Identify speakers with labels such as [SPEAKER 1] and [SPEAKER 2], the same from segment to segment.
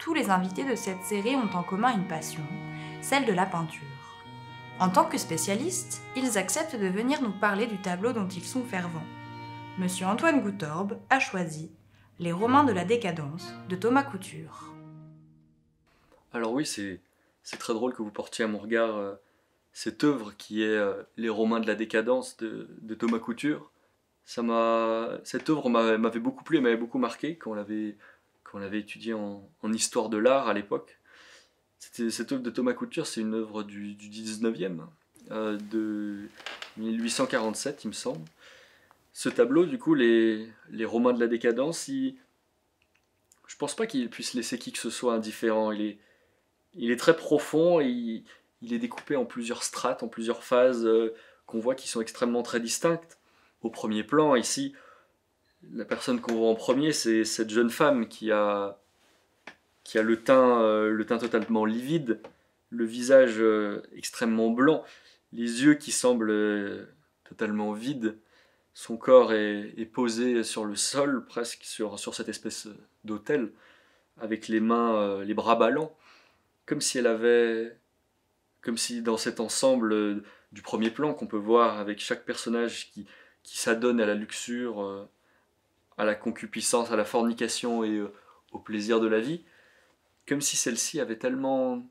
[SPEAKER 1] tous les invités de cette série ont en commun une passion, celle de la peinture. En tant que spécialistes, ils acceptent de venir nous parler du tableau dont ils sont fervents. Monsieur Antoine Goutorbe a choisi Les Romains de la décadence de Thomas Couture.
[SPEAKER 2] Alors oui, c'est très drôle que vous portiez à mon regard cette œuvre qui est Les Romains de la décadence de Thomas Couture. Cette œuvre m'avait beaucoup plu et m'avait beaucoup marqué quand on l'avait étudiée en histoire de l'art à l'époque. Cette œuvre de Thomas Couture, c'est une œuvre du 19e, de 1847 il me semble. Ce tableau, du coup, les Romains de la décadence, je pense pas qu'il puisse laisser qui que ce soit indifférent. Il est très profond et il est découpé en plusieurs strates, en plusieurs phases qu'on voit qui sont extrêmement très distinctes. Au premier plan, ici, la personne qu'on voit en premier, c'est cette jeune femme qui a le teint totalement livide, le visage extrêmement blanc, les yeux qui semblent totalement vides. Son corps est posé sur le sol, presque sur cette espèce d'autel, avec les mains, les bras ballants, comme si dans cet ensemble du premier plan qu'on peut voir avec chaque personnage qui s'adonne à la luxure, à la concupiscence, à la fornication et au plaisir de la vie, comme si celle-ci avait tellement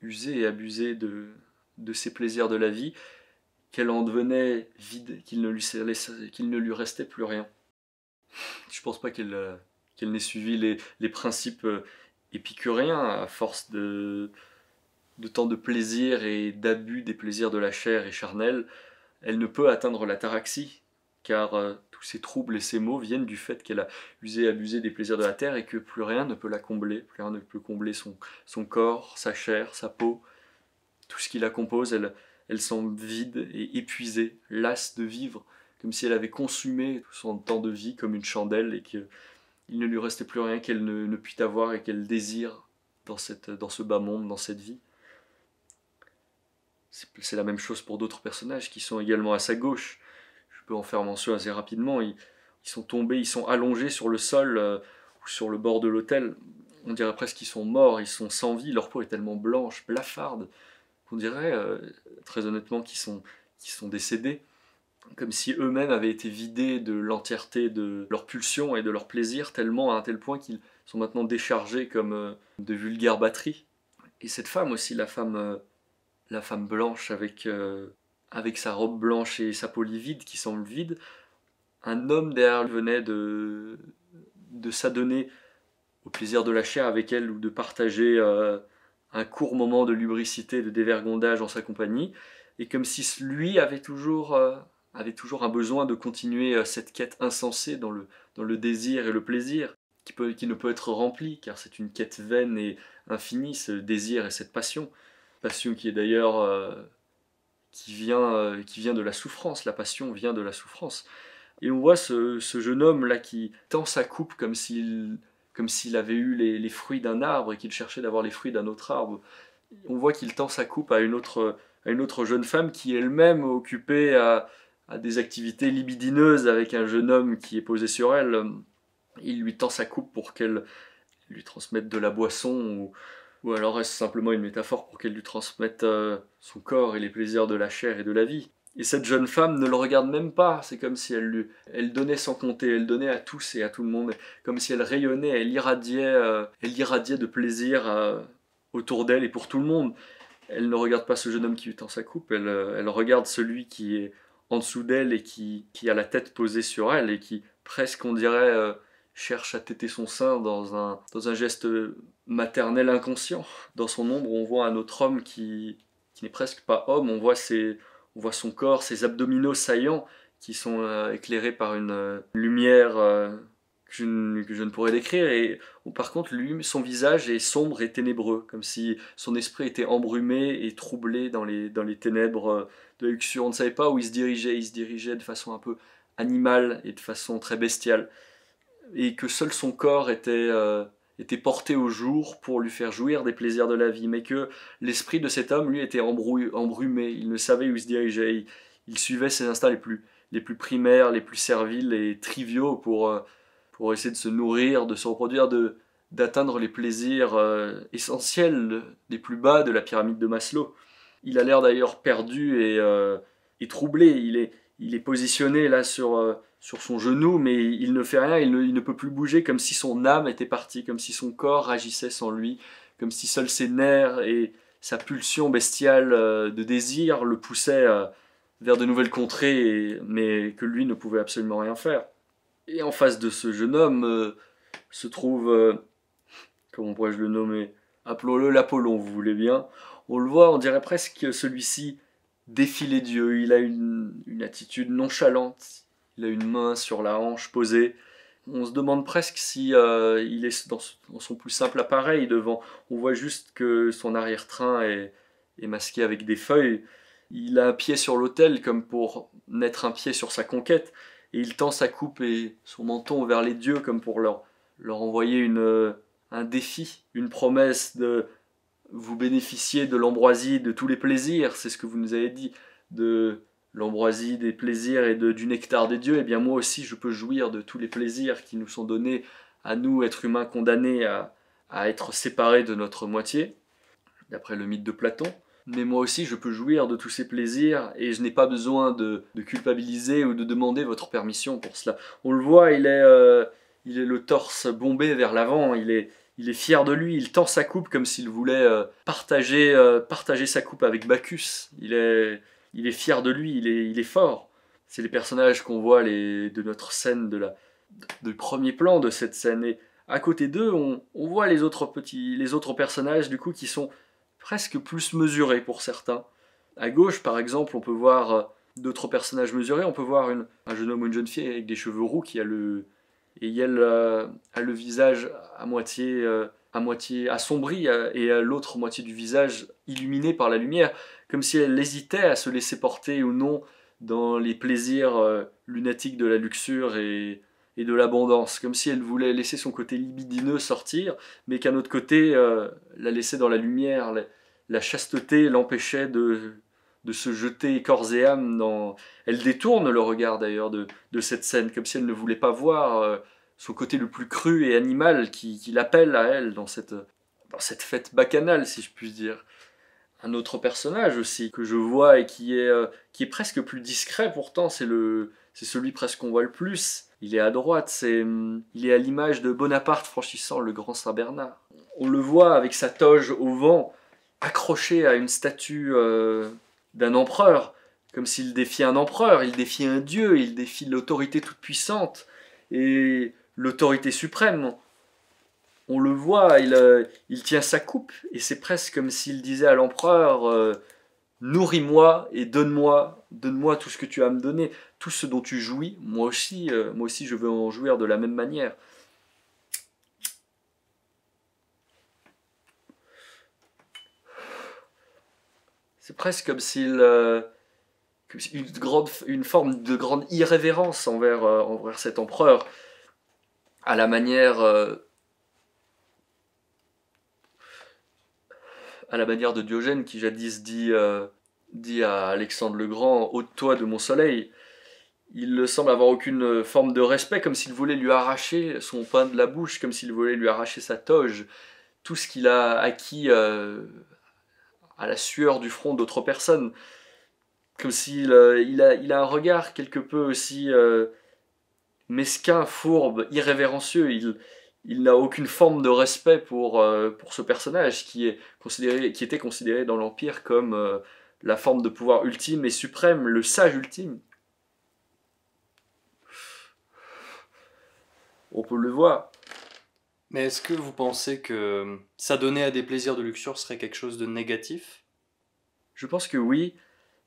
[SPEAKER 2] usé et abusé de ses plaisirs de la vie qu'elle en devenait vide, qu'il ne lui restait plus rien. Je pense pas qu'elle n'ait suivi les principes épicuriens à force de tant de plaisir et d'abus des plaisirs de la chair et charnelle. Elle ne peut atteindre l'ataraxie, car tous ces troubles et ces maux viennent du fait qu'elle a usé et abusé des plaisirs de la terre et que plus rien ne peut la combler, plus rien ne peut combler son corps, sa chair, sa peau, tout ce qui la compose. Elle semble vide et épuisée, lasse de vivre, comme si elle avait consumé tout son temps de vie comme une chandelle et qu'il ne lui restait plus rien qu'elle ne pût avoir et qu'elle désire dans ce bas monde, dans cette vie. C'est la même chose pour d'autres personnages qui sont également à sa gauche. Je peux en faire mention assez rapidement. Ils sont tombés, ils sont allongés sur le sol ou sur le bord de l'autel. On dirait presque qu'ils sont morts, ils sont sans vie. Leur peau est tellement blanche, blafarde, qu'on dirait, très honnêtement, qu'ils sont décédés. Comme si eux-mêmes avaient été vidés de l'entièreté de leurs pulsions et de leurs plaisirs, à un tel point qu'ils sont maintenant déchargés comme de vulgaires batteries. Et cette femme aussi, la femme blanche avec sa robe blanche et sa peau livide qui semble vide, un homme derrière lui venait de s'adonner au plaisir de la chair avec elle ou de partager un court moment de lubricité, de dévergondage en sa compagnie, et comme si lui avait toujours un besoin de continuer cette quête insensée dans le désir et le plaisir, qui ne peut être rempli, car c'est une quête vaine et infinie, ce désir et cette passion qui est d'ailleurs qui vient de la souffrance. La passion vient de la souffrance. Et on voit ce jeune homme là qui tend sa coupe comme s'il avait eu les fruits d'un arbre et qu'il cherchait d'avoir les fruits d'un autre arbre. On voit qu'il tend sa coupe à une autre jeune femme qui elle-même occupée à des activités libidineuses avec un jeune homme qui est posé sur elle. Il lui tend sa coupe pour qu'elle lui transmette de la boisson ou alors est-ce simplement une métaphore pour qu'elle lui transmette son corps et les plaisirs de la chair et de la vie. Et cette jeune femme ne le regarde même pas, c'est comme si elle donnait sans compter, elle donnait à tous et à tout le monde, comme si elle rayonnait, elle irradiait de plaisir autour d'elle et pour tout le monde. Elle ne regarde pas ce jeune homme qui lui tend sa coupe, elle regarde celui qui est en dessous d'elle et qui a la tête posée sur elle et qui presque on dirait cherche à téter son sein dans un geste maternel inconscient. Dans son ombre, on voit un autre homme qui n'est presque pas homme, on voit son corps, ses abdominaux saillants qui sont éclairés par une lumière que je ne pourrais décrire. Et par contre, lui, son visage est sombre et ténébreux, comme si son esprit était embrumé et troublé dans les ténèbres de la luxure. On ne savait pas où il se dirigeait. Il se dirigeait de façon un peu animale et de façon très bestiale. Et que seul son corps était porté au jour pour lui faire jouir des plaisirs de la vie, mais que l'esprit de cet homme, lui, était embrumé, il ne savait où il se dirigeait, il suivait ses instincts les plus primaires, les plus serviles et triviaux pour essayer de se nourrir, de se reproduire, de d'atteindre les plaisirs essentiels, les plus bas de la pyramide de Maslow. Il a l'air d'ailleurs perdu et troublé. Il est positionné là sur son genou, mais il ne fait rien, il ne peut plus bouger, comme si son âme était partie, comme si son corps agissait sans lui, comme si seuls ses nerfs et sa pulsion bestiale de désir le poussaient vers de nouvelles contrées, mais que lui ne pouvait absolument rien faire. Et en face de ce jeune homme se trouve, comment pourrais-je le nommer, appelons-le l'Apollon, vous voulez bien. On le voit, on dirait presque que celui-ci défie les dieux. Il a une attitude nonchalante, il a une main sur la hanche posée. On se demande presque si il est dans son plus simple appareil devant. On voit juste que son arrière-train est masqué avec des feuilles. Il a un pied sur l'autel comme pour mettre un pied sur sa conquête. Et il tend sa coupe et son menton vers les dieux comme pour leur envoyer un défi, une promesse de vous bénéficier de l'ambroisie de tous les plaisirs. C'est ce que vous nous avez dit, de l'ambroisie des plaisirs et du nectar des dieux. Et bien moi aussi je peux jouir de tous les plaisirs qui nous sont donnés à nous, êtres humains condamnés à être séparés de notre moitié, d'après le mythe de Platon. Mais moi aussi je peux jouir de tous ces plaisirs et je n'ai pas besoin de culpabiliser ou de demander votre permission pour cela. On le voit, il est le torse bombé vers l'avant, il est fier de lui, il tend sa coupe comme s'il voulait partager sa coupe avec Bacchus. Il est fier de lui, il est fort. C'est les personnages qu'on voit de notre scène, de premier plan de cette scène. Et à côté d'eux, on voit les autres personnages du coup qui sont presque plus mesurés pour certains. À gauche, par exemple, on peut voir d'autres personnages mesurés. On peut voir un jeune homme ou une jeune fille avec des cheveux roux qui a le visage à moitié assombri et l'autre moitié du visage illuminé par la lumière, comme si elle hésitait à se laisser porter ou non dans les plaisirs lunatiques de la luxure et de l'abondance, comme si elle voulait laisser son côté libidineux sortir, mais qu'un autre côté la laissait dans la lumière, la chasteté l'empêchait de se jeter corps et âme dans... Elle détourne le regard d'ailleurs de cette scène, comme si elle ne voulait pas voir son côté le plus cru et animal qui l'appelle à elle dans cette fête bacchanale, si je puis dire. Un autre personnage aussi que je vois et qui est presque plus discret pourtant, c'est celui presque qu'on voit le plus. Il est à droite, il est à l'image de Bonaparte franchissant le grand Saint-Bernard. On le voit avec sa toge au vent, accroché à une statue d'un empereur, comme s'il défiait un empereur, il défie un dieu, il défie l'autorité toute puissante et l'autorité suprême. On le voit, il tient sa coupe et c'est presque comme s'il disait à l'empereur nourris-moi et donne-moi tout ce que tu as à me donner, tout ce dont tu jouis, moi aussi je veux en jouir de la même manière. C'est presque comme s'il une forme de grande irrévérence envers cet empereur, à la manière de Diogène qui jadis dit à Alexandre le Grand « ôte-toi de mon soleil ». Il semble avoir aucune forme de respect, comme s'il voulait lui arracher son pain de la bouche, comme s'il voulait lui arracher sa toge, tout ce qu'il a acquis à la sueur du front d'autres personnes, comme s'il il a un regard quelque peu aussi mesquin, fourbe, irrévérencieux. Il n'a aucune forme de respect pour ce personnage qui était considéré dans l'Empire comme la forme de pouvoir ultime et suprême, le sage ultime. On peut le voir.
[SPEAKER 3] Mais est-ce que vous pensez que s'adonner à des plaisirs de luxure serait quelque chose de négatif ?
[SPEAKER 2] Je pense que oui.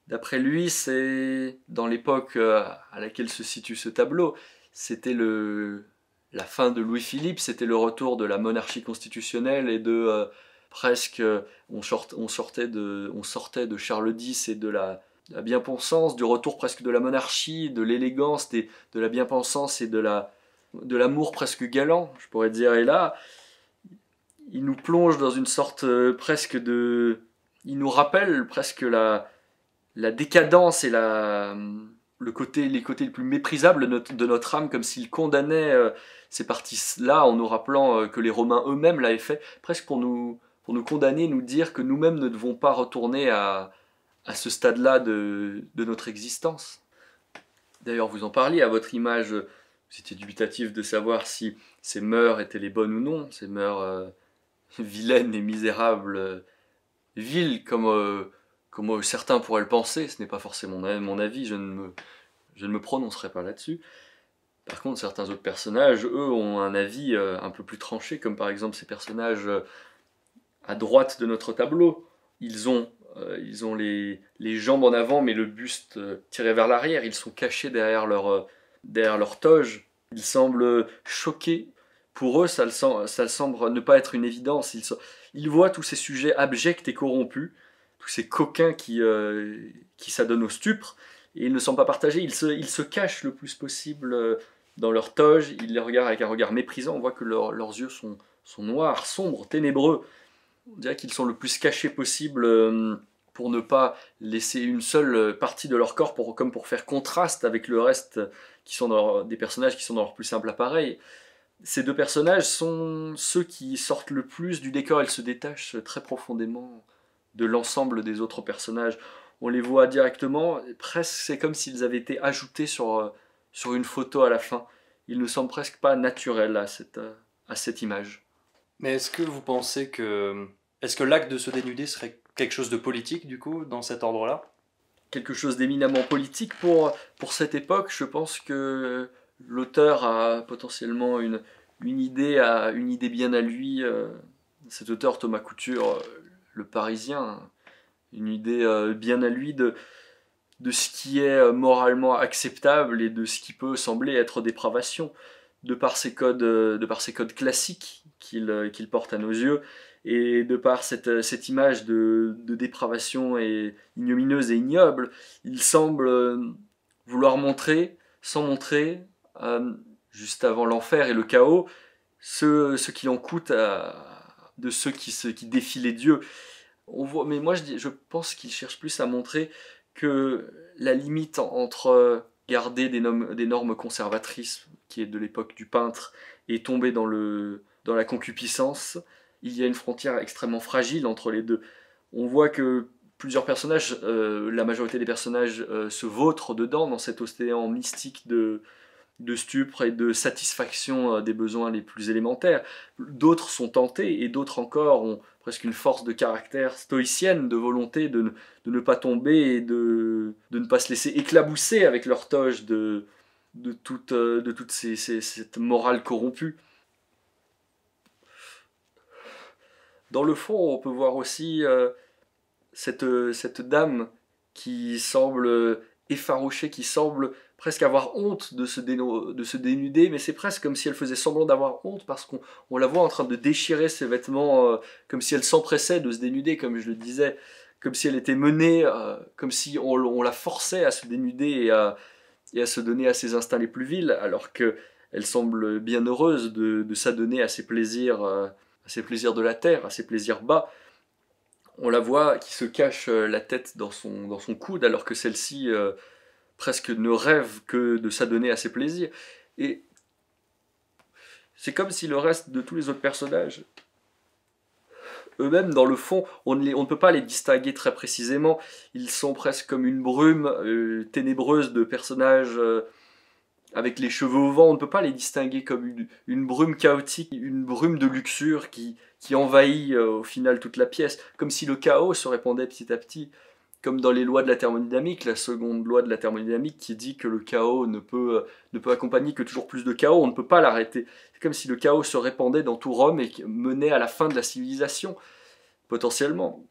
[SPEAKER 2] D'après lui, c'est dans l'époque à laquelle se situe ce tableau, c'était la fin de Louis-Philippe, c'était le retour de la monarchie constitutionnelle et de presque, on sortait de Charles X et de la bien-pensance, du retour presque de la monarchie, de l'élégance, de la bien-pensance et de l'amour presque galant, je pourrais dire. Et là, il nous plonge dans une sorte presque de... Il nous rappelle presque la décadence et les côtés les plus méprisables de notre âme, comme s'il condamnait ces parties-là en nous rappelant que les Romains eux-mêmes l'avaient fait, presque pour nous condamner, nous dire que nous-mêmes ne devons pas retourner à ce stade-là de notre existence. D'ailleurs, vous en parliez à votre image, vous étiez dubitatif de savoir si ces mœurs étaient les bonnes ou non, ces mœurs vilaines et misérables, viles comme certains pourraient le penser. Ce n'est pas forcément mon avis, je ne me prononcerai pas là-dessus. Par contre, certains autres personnages, eux, ont un avis un peu plus tranché, comme par exemple ces personnages à droite de notre tableau. Ils ont les jambes en avant, mais le buste tiré vers l'arrière. Ils sont cachés derrière leur toge. Ils semblent choqués. Pour eux, ça semble ne pas être une évidence. Ils voient tous ces sujets abjects et corrompus, tous ces coquins qui s'adonnent au stupre, et ils ne semblent pas partagés. Ils se cachent le plus possible dans leur toge. Ils les regardent avec un regard méprisant. On voit que leurs yeux sont noirs, sombres, ténébreux. On dirait qu'ils sont le plus cachés possible pour ne pas laisser une seule partie de leur corps comme pour faire contraste avec le reste qui sont des personnages qui sont dans leur plus simple appareil. Ces deux personnages sont ceux qui sortent le plus du décor. Ils se détachent très profondément de l'ensemble des autres personnages. On les voit directement, presque c'est comme s'ils avaient été ajoutés sur une photo à la fin. Ils ne semblent presque pas naturels à cette image.
[SPEAKER 3] Mais est-ce que vous pensez que... Est-ce que l'acte de se dénuder serait quelque chose de politique, du coup, dans cet ordre-là?
[SPEAKER 2] Quelque chose d'éminemment politique pour cette époque. Je pense que l'auteur a potentiellement une idée bien à lui. Cet auteur, Thomas Couture, le Parisien, une idée bien à lui de ce qui est moralement acceptable et de ce qui peut sembler être dépravation, de par ces codes classiques qu'il porte à nos yeux, et de par cette image de dépravation et ignominieuse et ignoble. Il semble vouloir montrer, sans montrer, juste avant l'enfer et le chaos, ce qu'il en coûte de ceux qui défient les dieux. Mais moi je pense qu'il cherche plus à montrer que la limite entre garder des normes conservatrices, qui est de l'époque du peintre, et tomber dans la concupiscence, il y a une frontière extrêmement fragile entre les deux. On voit que plusieurs personnages, la majorité des personnages se vautrent dedans, dans cet océan mystique de stupre et de satisfaction des besoins les plus élémentaires. D'autres sont tentés, et d'autres encore ont presque une force de caractère stoïcienne, de volonté de ne pas tomber et de ne pas se laisser éclabousser avec leur toge de toute cette morale corrompue. Dans le fond, on peut voir aussi cette dame qui semble effarouchée, qui semble presque avoir honte de se dénuder, mais c'est presque comme si elle faisait semblant d'avoir honte, parce qu'on la voit en train de déchirer ses vêtements, comme si elle s'empressait de se dénuder, comme je le disais, comme si elle était menée, comme si on la forçait à se dénuder et à se donner à ses instincts les plus vils, alors qu'elle semble bien heureuse de s'adonner à ses plaisirs de la terre, à ses plaisirs bas. On la voit qui se cache la tête dans son coude, alors que celle-ci presque ne rêve que de s'adonner à ses plaisirs. Et c'est comme si le reste de tous les autres personnages, eux-mêmes, dans le fond, on ne peut pas les distinguer très précisément. Ils sont presque comme une brume ténébreuse de personnages avec les cheveux au vent. On ne peut pas les distinguer comme une brume chaotique, une brume de luxure qui envahit au final toute la pièce, comme si le chaos se répandait petit à petit, comme dans les lois de la thermodynamique, la seconde loi de la thermodynamique qui dit que le chaos ne peut accompagner que toujours plus de chaos, on ne peut pas l'arrêter. C'est comme si le chaos se répandait dans tout Rome et menait à la fin de la civilisation, potentiellement.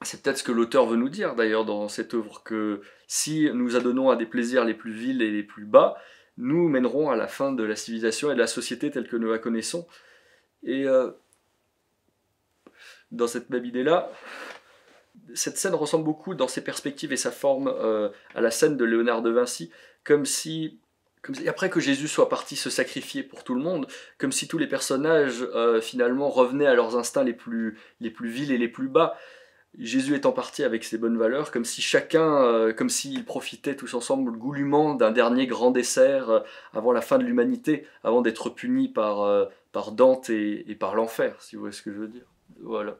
[SPEAKER 2] C'est peut-être ce que l'auteur veut nous dire d'ailleurs dans cette œuvre, que si nous adonnons à des plaisirs les plus vils et les plus bas, nous mènerons à la fin de la civilisation et de la société telle que nous la connaissons. Et dans cette même idée-là, cette scène ressemble beaucoup dans ses perspectives et sa forme à la scène de Léonard de Vinci, comme si après que Jésus soit parti se sacrifier pour tout le monde, comme si tous les personnages finalement revenaient à leurs instincts les plus vils et les plus bas. Jésus étant parti avec ses bonnes valeurs, comme si chacun, comme s'ils profitaient tous ensemble goulûment d'un dernier grand dessert avant la fin de l'humanité, avant d'être punis par Dante et par l'enfer, si vous voyez ce que je veux dire. Voilà.